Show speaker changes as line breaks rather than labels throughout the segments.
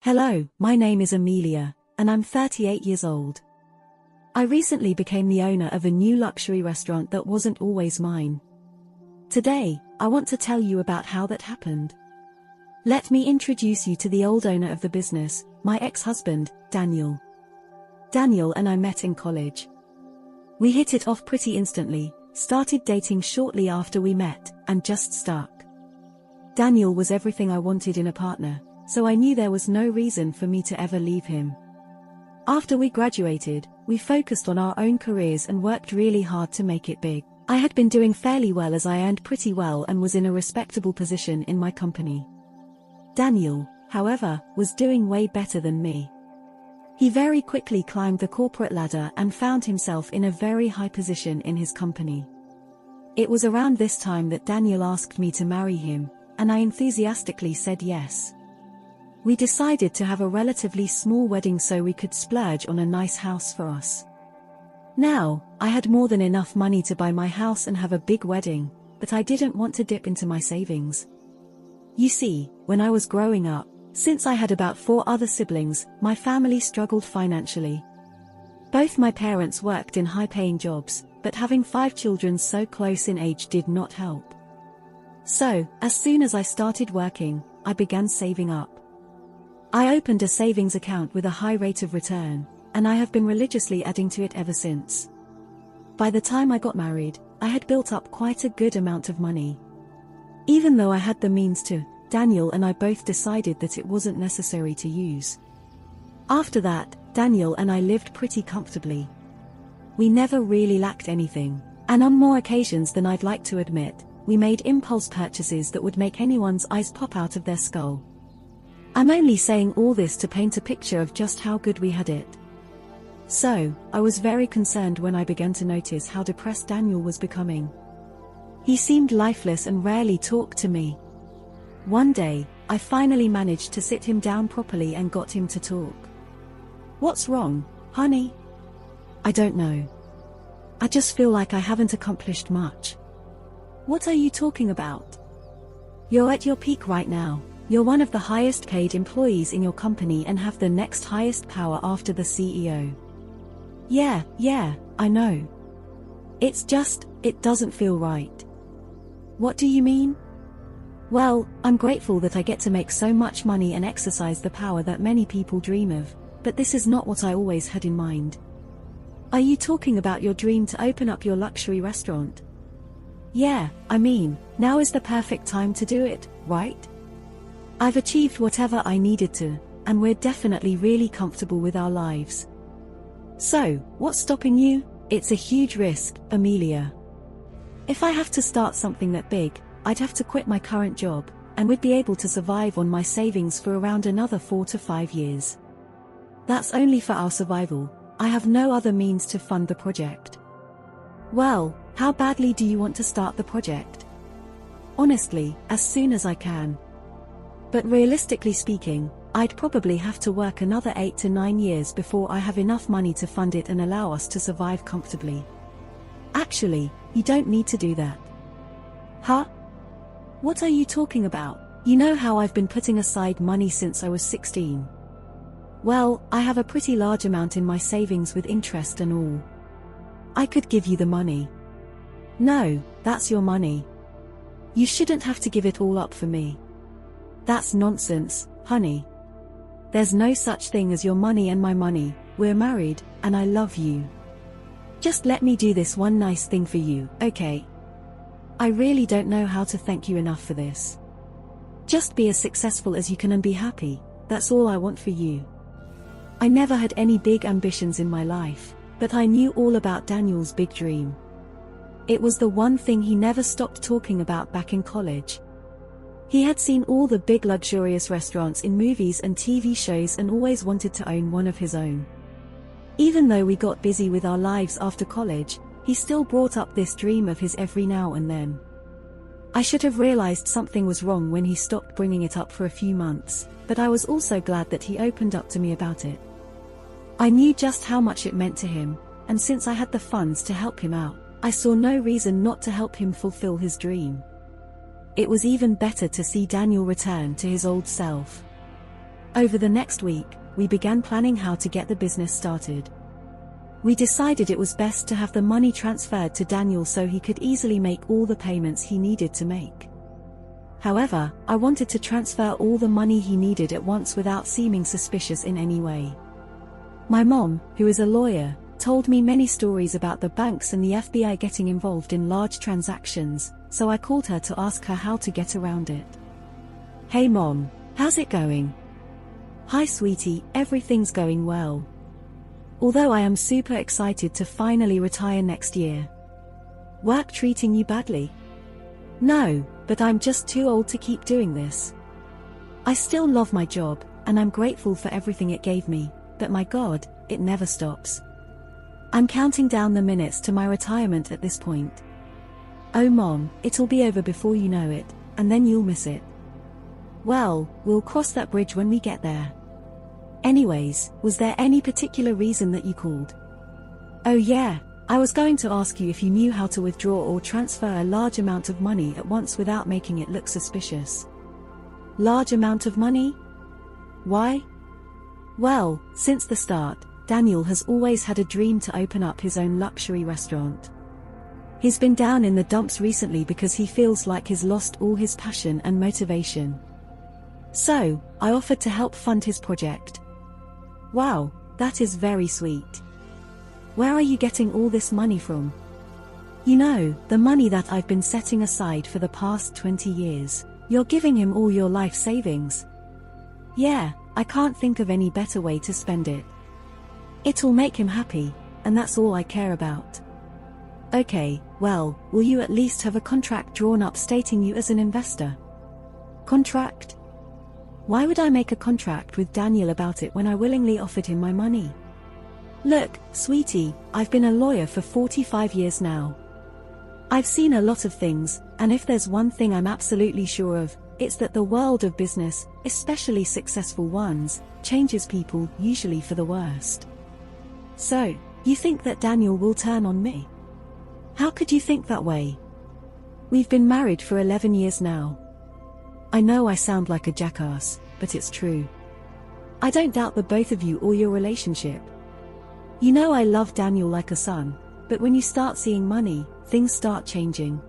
Hello, my name is Amelia, and I'm 38 years old. I recently became the owner of a new luxury restaurant that wasn't always mine. Today, I want to tell you about how that happened. Let me introduce you to the old owner of the business, my ex-husband, Daniel. Daniel and I met in college. We hit it off pretty instantly, started dating shortly after we met, and just stuck. Daniel was everything I wanted in a partner, so I knew there was no reason for me to ever leave him. After we graduated, we focused on our own careers and worked really hard to make it big. I had been doing fairly well as I earned pretty well and was in a respectable position in my company. Daniel, however, was doing way better than me. He very quickly climbed the corporate ladder and found himself in a very high position in his company. It was around this time that Daniel asked me to marry him, and I enthusiastically said yes. We decided to have a relatively small wedding so we could splurge on a nice house for us. Now, I had more than enough money to buy my house and have a big wedding, but I didn't want to dip into my savings. You see, when I was growing up, since I had about 4 other siblings, my family struggled financially. Both my parents worked in high-paying jobs, but having 5 children so close in age did not help. So, as soon as I started working, I began saving up. I opened a savings account with a high rate of return, and I have been religiously adding to it ever since. By the time I got married, I had built up quite a good amount of money. Even though I had the means to, Daniel and I both decided that it wasn't necessary to use. After that, Daniel and I lived pretty comfortably. We never really lacked anything, and on more occasions than I'd like to admit, we made impulse purchases that would make anyone's eyes pop out of their skull. I'm only saying all this to paint a picture of just how good we had it. So, I was very concerned when I began to notice how depressed Daniel was becoming. He seemed lifeless and rarely talked to me. One day, I finally managed to sit him down properly and got him to talk. "What's wrong, honey?" "I don't know. I just feel like I haven't accomplished much." "What are you talking about?" "You're at your peak right now. You're one of the highest paid employees in your company and have the next highest power after the CEO. Yeah, I know. It's just, it doesn't feel right." "What do you mean?" "Well, I'm grateful that I get to make so much money and exercise the power that many people dream of, but this is not what I always had in mind." "Are you talking about your dream to open up your luxury restaurant?" "Yeah, I mean, now is the perfect time to do it, right? I've achieved whatever I needed to, and we're definitely really comfortable with our lives. So, what's stopping you?" "It's a huge risk, Amelia. If I have to start something that big, I'd have to quit my current job, and we'd be able to survive on my savings for around another 4 to 5 years. That's only for our survival. I have no other means to fund the project." "Well, how badly do you want to start the project?" "Honestly, as soon as I can. But realistically speaking, I'd probably have to work another 8 to 9 years before I have enough money to fund it and allow us to survive comfortably." "Actually, you don't need to do that." "Huh? What are you talking about? You know how I've been putting aside money since I was 16. Well, I have a pretty large amount in my savings with interest and all. I could give you the money." "No, that's your money. You shouldn't have to give it all up for me." "That's nonsense, honey. There's no such thing as your money and my money. We're married, and I love you. Just let me do this one nice thing for you, okay? I really don't know how to thank you enough for this. Just be as successful as you can and be happy, that's all I want for you." I never had any big ambitions in my life, but I knew all about Daniel's big dream. It was the one thing he never stopped talking about back in college. He had seen all the big luxurious restaurants in movies and TV shows and always wanted to own one of his own. Even though we got busy with our lives after college, he still brought up this dream of his every now and then. I should have realized something was wrong when he stopped bringing it up for a few months, but I was also glad that he opened up to me about it. I knew just how much it meant to him, and since I had the funds to help him out, I saw no reason not to help him fulfill his dream. It was even better to see Daniel return to his old self. Over the next week, we began planning how to get the business started. We decided it was best to have the money transferred to Daniel so he could easily make all the payments he needed to make. However, I wanted to transfer all the money he needed at once without seeming suspicious in any way. My mom, who is a lawyer, told me many stories about the banks and the FBI getting involved in large transactions, so I called her to ask her how to get around it. Hey Mom, how's it going? Hi sweetie, everything's going well. Although I am super excited to finally retire next year. Work treating you badly? No, but I'm just too old to keep doing this. I still love my job, and I'm grateful for everything it gave me, but my God, it never stops. I'm counting down the minutes to my retirement at this point. Oh Mom, it'll be over before you know it, and then you'll miss it. Well, we'll cross that bridge when we get there. Anyways, was there any particular reason that you called? Oh yeah, I was going to ask you if you knew how to withdraw or transfer a large amount of money at once without making it look suspicious. Large amount of money? Why? Well, since the start, Daniel has always had a dream to open up his own luxury restaurant. He's been down in the dumps recently because he feels like he's lost all his passion and motivation. So, I offered to help fund his project. Wow, that is very sweet. Where are you getting all this money from? You know, the money that I've been setting aside for the past 20 years. You're giving him all your life savings. Yeah, I can't think of any better way to spend it. It'll make him happy, and that's all I care about. Okay, well, will you at least have a contract drawn up stating you as an investor? Contract? Why would I make a contract with Daniel about it when I willingly offered him my money? Look, sweetie, I've been a lawyer for 45 years now. I've seen a lot of things, and if there's one thing I'm absolutely sure of, it's that the world of business, especially successful ones, changes people, usually for the worst. So, you think that Daniel will turn on me? How could you think that way? We've been married for 11 years now. I know I sound like a jackass, but it's true. I don't doubt the both of you or your relationship. You know I love Daniel like a son, but when you start seeing money, things start changing.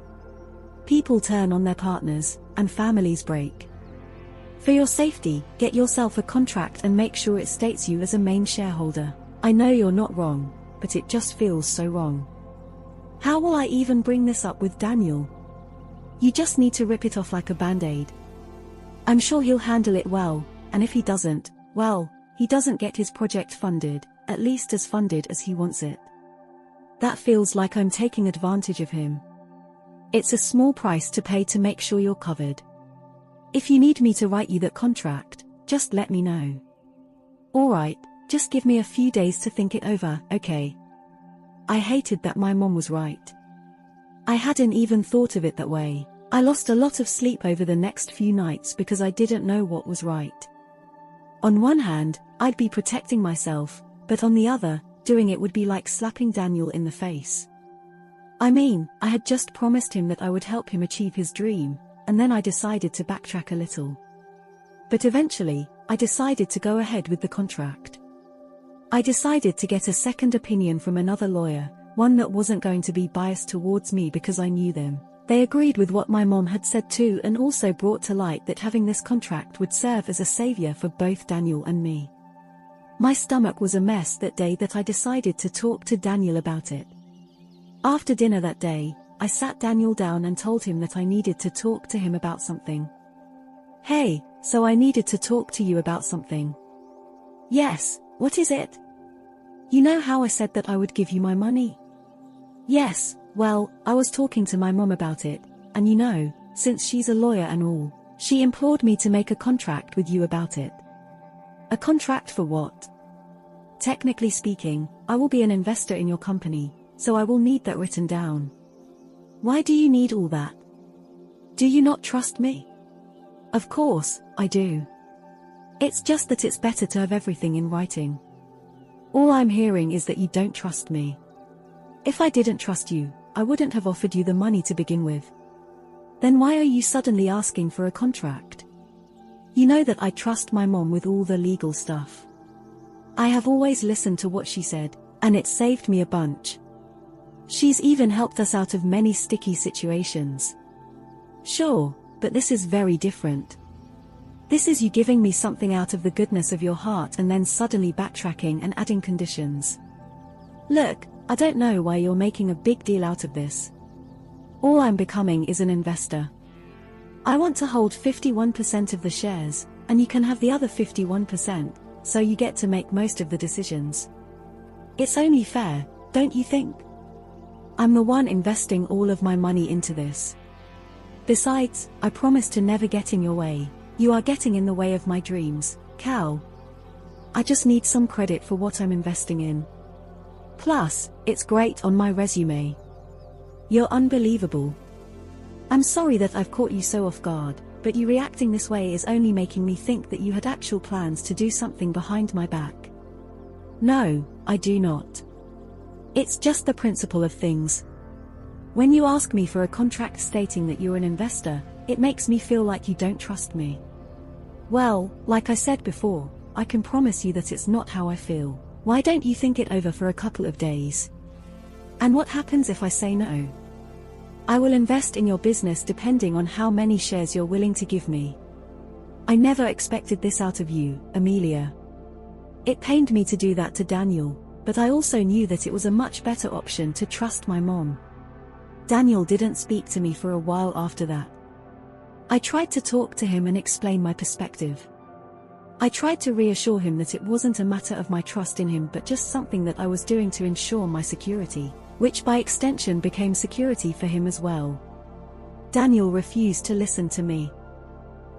People turn on their partners, and families break. For your safety, get yourself a contract and make sure it states you as a main shareholder. I know you're not wrong, but it just feels so wrong. How will I even bring this up with Daniel? You just need to rip it off like a band-aid. I'm sure he'll handle it well, and if he doesn't, well, he doesn't get his project funded, at least as funded as he wants it. That feels like I'm taking advantage of him. It's a small price to pay to make sure you're covered. If you need me to write you that contract, just let me know. Alright, just give me a few days to think it over, okay? I hated that my mom was right. I hadn't even thought of it that way. I lost a lot of sleep over the next few nights because I didn't know what was right. On one hand, I'd be protecting myself, but on the other, doing it would be like slapping Daniel in the face. I mean, I had just promised him that I would help him achieve his dream, and then I decided to backtrack a little. But eventually, I decided to go ahead with the contract. I decided to get a second opinion from another lawyer, one that wasn't going to be biased towards me because I knew them. They agreed with what my mom had said too and also brought to light that having this contract would serve as a savior for both Daniel and me. My stomach was a mess that day that I decided to talk to Daniel about it. After dinner that day, I sat Daniel down and told him that I needed to talk to him about something. Hey, so I needed to talk to you about something. Yes, what is it? You know how I said that I would give you my money? Yes, well, I was talking to my mom about it, and you know, since she's a lawyer and all, she implored me to make a contract with you about it. A contract for what? Technically speaking, I will be an investor in your company, so I will need that written down. Why do you need all that? Do you not trust me? Of course, I do. It's just that it's better to have everything in writing. All I'm hearing is that you don't trust me. If I didn't trust you, I wouldn't have offered you the money to begin with. Then why are you suddenly asking for a contract? You know that I trust my mom with all the legal stuff. I have always listened to what she said, and it saved me a bunch. She's even helped us out of many sticky situations. Sure, but this is very different. This is you giving me something out of the goodness of your heart and then suddenly backtracking and adding conditions. Look, I don't know why you're making a big deal out of this. All I'm becoming is an investor. I want to hold 51% of the shares, and you can have the other 51%, so you get to make most of the decisions. It's only fair, don't you think? I'm the one investing all of my money into this. Besides, I promise to never get in your way. You are getting in the way of my dreams, Cal. I just need some credit for what I'm investing in. Plus, it's great on my resume. You're unbelievable. I'm sorry that I've caught you so off guard, but you reacting this way is only making me think that you had actual plans to do something behind my back. No, I do not. It's just the principle of things. When you ask me for a contract stating that you're an investor, it makes me feel like you don't trust me. Well, like I said before, I can promise you that it's not how I feel. Why don't you think it over for a couple of days? And what happens if I say no? I will invest in your business depending on how many shares you're willing to give me. I never expected this out of you, Amelia. It pained me to do that to Daniel, but I also knew that it was a much better option to trust my mom. Daniel didn't speak to me for a while after that. I tried to talk to him and explain my perspective. I tried to reassure him that it wasn't a matter of my trust in him but just something that I was doing to ensure my security, which by extension became security for him as well. Daniel refused to listen to me.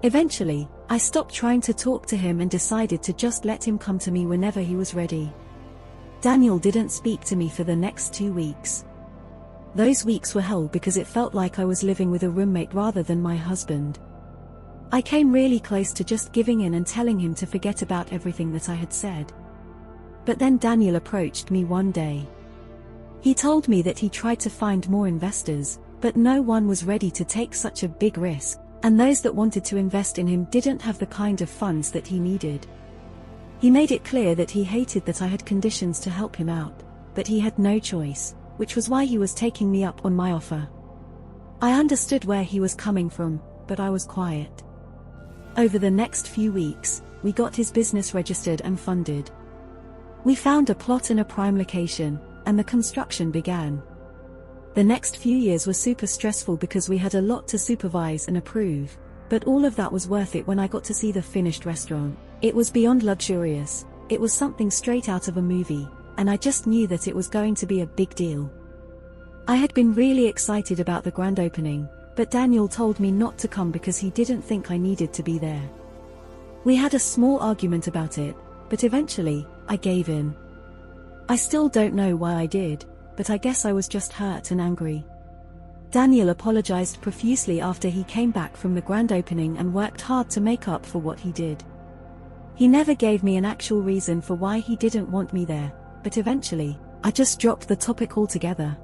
Eventually, I stopped trying to talk to him and decided to just let him come to me whenever he was ready. Daniel didn't speak to me for the next 2 weeks. Those weeks were hell because it felt like I was living with a roommate rather than my husband. I came really close to just giving in and telling him to forget about everything that I had said. But then Daniel approached me one day. He told me that he tried to find more investors, but no one was ready to take such a big risk, and those that wanted to invest in him didn't have the kind of funds that he needed. He made it clear that he hated that I had conditions to help him out, but he had no choice, which was why he was taking me up on my offer. I understood where he was coming from, but I was quiet. Over the next few weeks, we got his business registered and funded. We found a plot in a prime location, and the construction began. The next few years were super stressful because we had a lot to supervise and approve, but all of that was worth it when I got to see the finished restaurant. It was beyond luxurious, it was something straight out of a movie, and I just knew that it was going to be a big deal. I had been really excited about the grand opening, but Daniel told me not to come because he didn't think I needed to be there. We had a small argument about it, but eventually, I gave in. I still don't know why I did, but I guess I was just hurt and angry. Daniel apologized profusely after he came back from the grand opening and worked hard to make up for what he did. He never gave me an actual reason for why he didn't want me there, but eventually, I just dropped the topic altogether.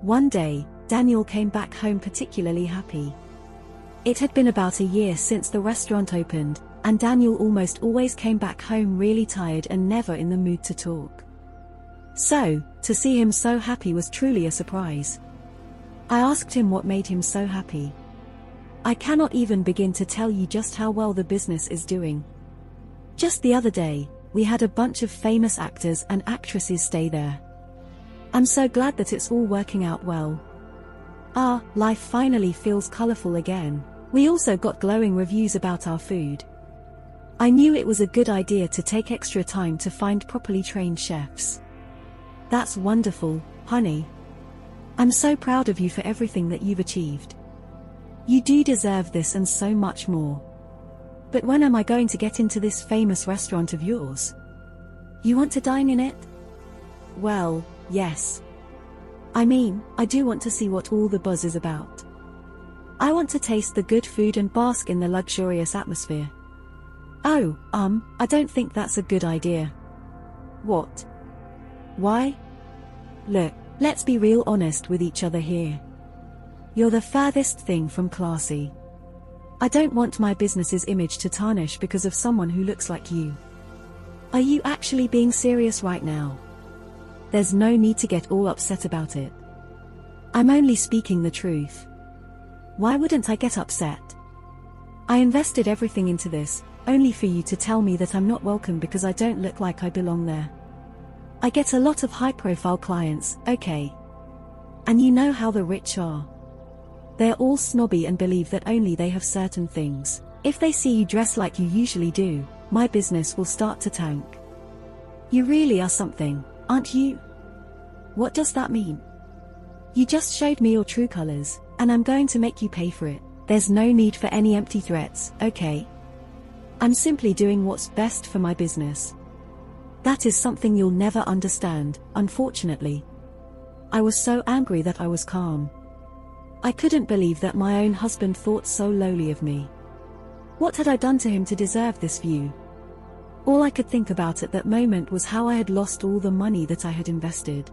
One day, Daniel came back home particularly happy. It had been about a year since the restaurant opened, and Daniel almost always came back home really tired and never in the mood to talk. So, to see him so happy was truly a surprise. I asked him what made him so happy. I cannot even begin to tell you just how well the business is doing. Just the other day, we had a bunch of famous actors and actresses stay there. I'm so glad that it's all working out well. Life finally feels colorful again. We also got glowing reviews about our food. I knew it was a good idea to take extra time to find properly trained chefs. That's wonderful, honey. I'm so proud of you for everything that you've achieved. You do deserve this and so much more. But when am I going to get into this famous restaurant of yours? You want to dine in it? Well, yes. I mean, I do want to see what all the buzz is about. I want to taste the good food and bask in the luxurious atmosphere. Oh, I don't think that's a good idea. What? Why? Look, let's be real honest with each other here. You're the furthest thing from classy. I don't want my business's image to tarnish because of someone who looks like you. Are you actually being serious right now? There's no need to get all upset about it. I'm only speaking the truth. Why wouldn't I get upset? I invested everything into this, only for you to tell me that I'm not welcome because I don't look like I belong there. I get a lot of high-profile clients, okay? And you know how the rich are. They're all snobby and believe that only they have certain things. If they see you dress like you usually do, my business will start to tank. You really are something, aren't you? What does that mean? You just showed me your true colors, and I'm going to make you pay for it. There's no need for any empty threats, okay? I'm simply doing what's best for my business. That is something you'll never understand, unfortunately. I was so angry that I was calm. I couldn't believe that my own husband thought so lowly of me. What had I done to him to deserve this view? All I could think about at that moment was how I had lost all the money that I had invested.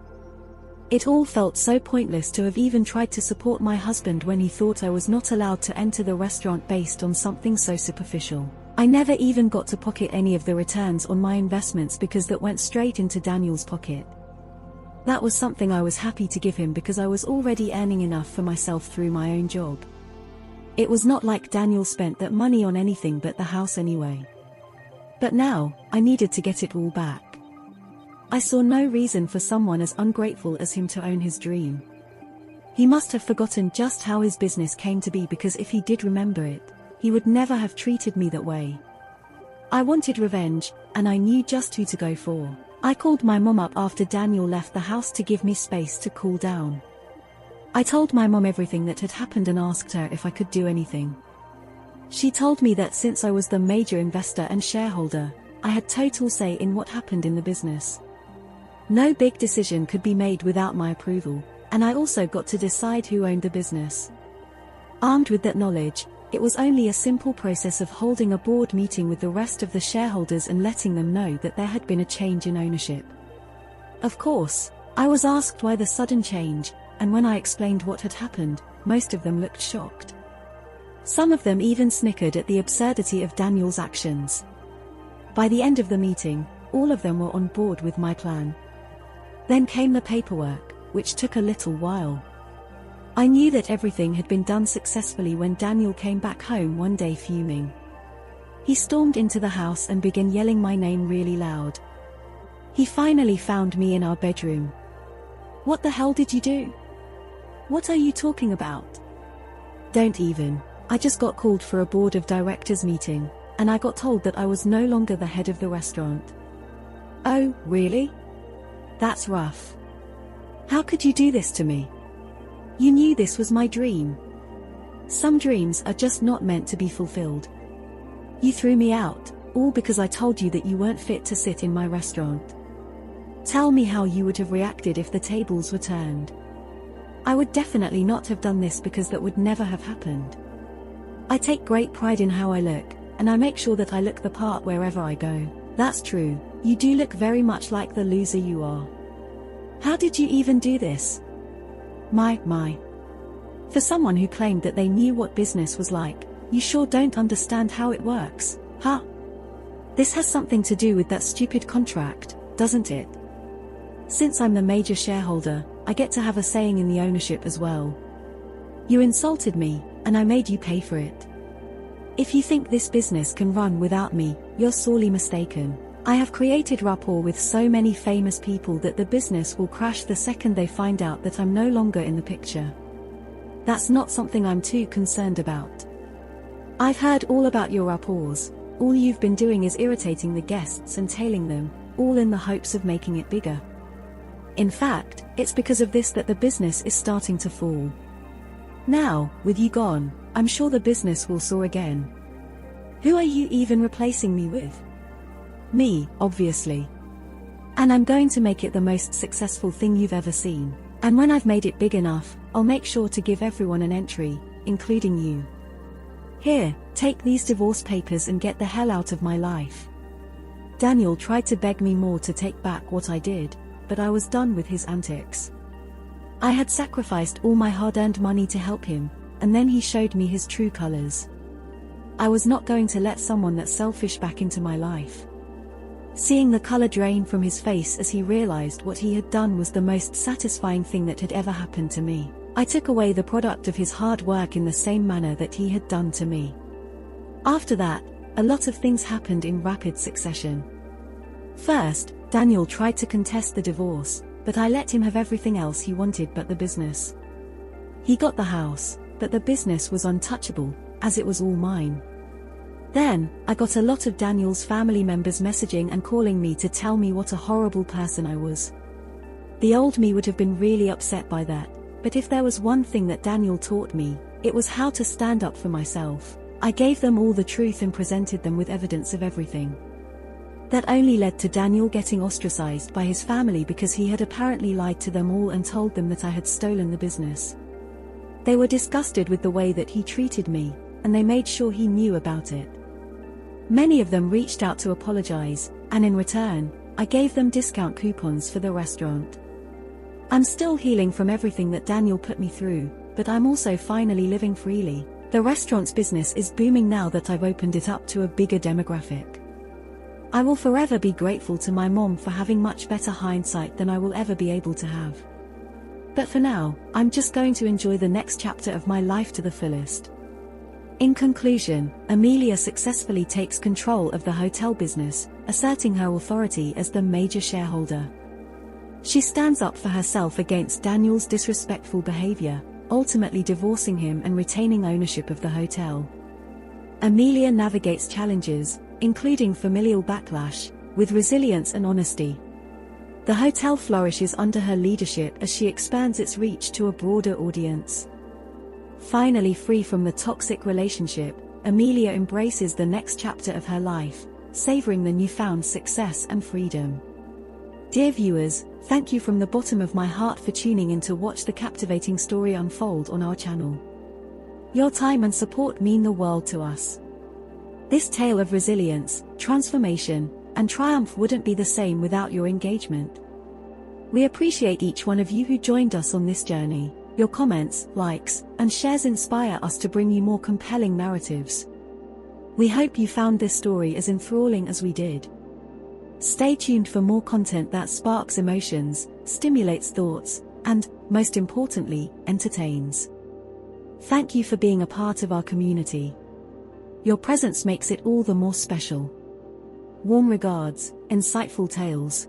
It all felt so pointless to have even tried to support my husband when he thought I was not allowed to enter the restaurant based on something so superficial. I never even got to pocket any of the returns on my investments because that went straight into Daniel's pocket. That was something I was happy to give him because I was already earning enough for myself through my own job. It was not like Daniel spent that money on anything but the house anyway. But now, I needed to get it all back. I saw no reason for someone as ungrateful as him to own his dream. He must have forgotten just how his business came to be, because if he did remember it, he would never have treated me that way. I wanted revenge, and I knew just who to go for. I called my mom up after Daniel left the house to give me space to cool down. I told my mom everything that had happened and asked her if I could do anything. She told me that since I was the major investor and shareholder, I had total say in what happened in the business. No big decision could be made without my approval, and I also got to decide who owned the business. Armed with that knowledge, it was only a simple process of holding a board meeting with the rest of the shareholders and letting them know that there had been a change in ownership. Of course, I was asked why the sudden change, and when I explained what had happened, most of them looked shocked. Some of them even snickered at the absurdity of Daniel's actions. By the end of the meeting, all of them were on board with my plan. Then came the paperwork, which took a little while. I knew that everything had been done successfully when Daniel came back home one day fuming. He stormed into the house and began yelling my name really loud. He finally found me in our bedroom. "What the hell did you do? What are you talking about?" "Don't even. I just got called for a board of directors meeting, and I got told that I was no longer the head of the restaurant." "Oh, really? That's rough. How could you do this to me? You knew this was my dream. Some dreams are just not meant to be fulfilled. You threw me out, all because I told you that you weren't fit to sit in my restaurant. Tell me how you would have reacted if the tables were turned." "I would definitely not have done this because that would never have happened. I take great pride in how I look, and I make sure that I look the part wherever I go." "That's true, you do look very much like the loser you are. How did you even do this?" My. For someone who claimed that they knew what business was like, you sure don't understand how it works, huh? This has something to do with that stupid contract, doesn't it? Since I'm the major shareholder, I get to have a saying in the ownership as well. You insulted me, and I made you pay for it. If you think this business can run without me, you're sorely mistaken. I have created rapport with so many famous people that the business will crash the second they find out that I'm no longer in the picture. That's not something I'm too concerned about. I've heard all about your rapports. All you've been doing is irritating the guests and tailing them, all in the hopes of making it bigger. In fact, it's because of this that the business is starting to fall. Now, with you gone, I'm sure the business will soar again. Who are you even replacing me with? Me, obviously. And I'm going to make it the most successful thing you've ever seen. And when I've made it big enough, I'll make sure to give everyone an entry, including you. Here, take these divorce papers and get the hell out of my life." Daniel tried to beg me more to take back what I did, but I was done with his antics. I had sacrificed all my hard-earned money to help him, and then he showed me his true colors. I was not going to let someone that selfish back into my life. Seeing the color drain from his face as he realized what he had done was the most satisfying thing that had ever happened to me. I took away the product of his hard work in the same manner that he had done to me. After that, a lot of things happened in rapid succession. First, Daniel tried to contest the divorce, but I let him have everything else he wanted but the business. He got the house, but the business was untouchable, as it was all mine. Then, I got a lot of Daniel's family members messaging and calling me to tell me what a horrible person I was. The old me would have been really upset by that, but if there was one thing that Daniel taught me, it was how to stand up for myself. I gave them all the truth and presented them with evidence of everything. That only led to Daniel getting ostracized by his family because he had apparently lied to them all and told them that I had stolen the business. They were disgusted with the way that he treated me, and they made sure he knew about it. Many of them reached out to apologize, and in return, I gave them discount coupons for the restaurant. I'm still healing from everything that Daniel put me through, but I'm also finally living freely. The restaurant's business is booming now that I've opened it up to a bigger demographic. I will forever be grateful to my mom for having much better hindsight than I will ever be able to have. But for now, I'm just going to enjoy the next chapter of my life to the fullest. In conclusion, Amelia successfully takes control of the hotel business, asserting her authority as the major shareholder. She stands up for herself against Daniel's disrespectful behavior, ultimately divorcing him and retaining ownership of the hotel. Amelia navigates challenges, including familial backlash, with resilience and honesty. The hotel flourishes under her leadership as she expands its reach to a broader audience. Finally free from the toxic relationship, Amelia embraces the next chapter of her life, savoring the newfound success and freedom. Dear viewers, thank you from the bottom of my heart for tuning in to watch the captivating story unfold on our channel. Your time and support mean the world to us. This tale of resilience, transformation, and triumph wouldn't be the same without your engagement. We appreciate each one of you who joined us on this journey. Your comments, likes, and shares inspire us to bring you more compelling narratives. We hope you found this story as enthralling as we did. Stay tuned for more content that sparks emotions, stimulates thoughts, and, most importantly, entertains. Thank you for being a part of our community. Your presence makes it all the more special. Warm regards, Insightful Tales.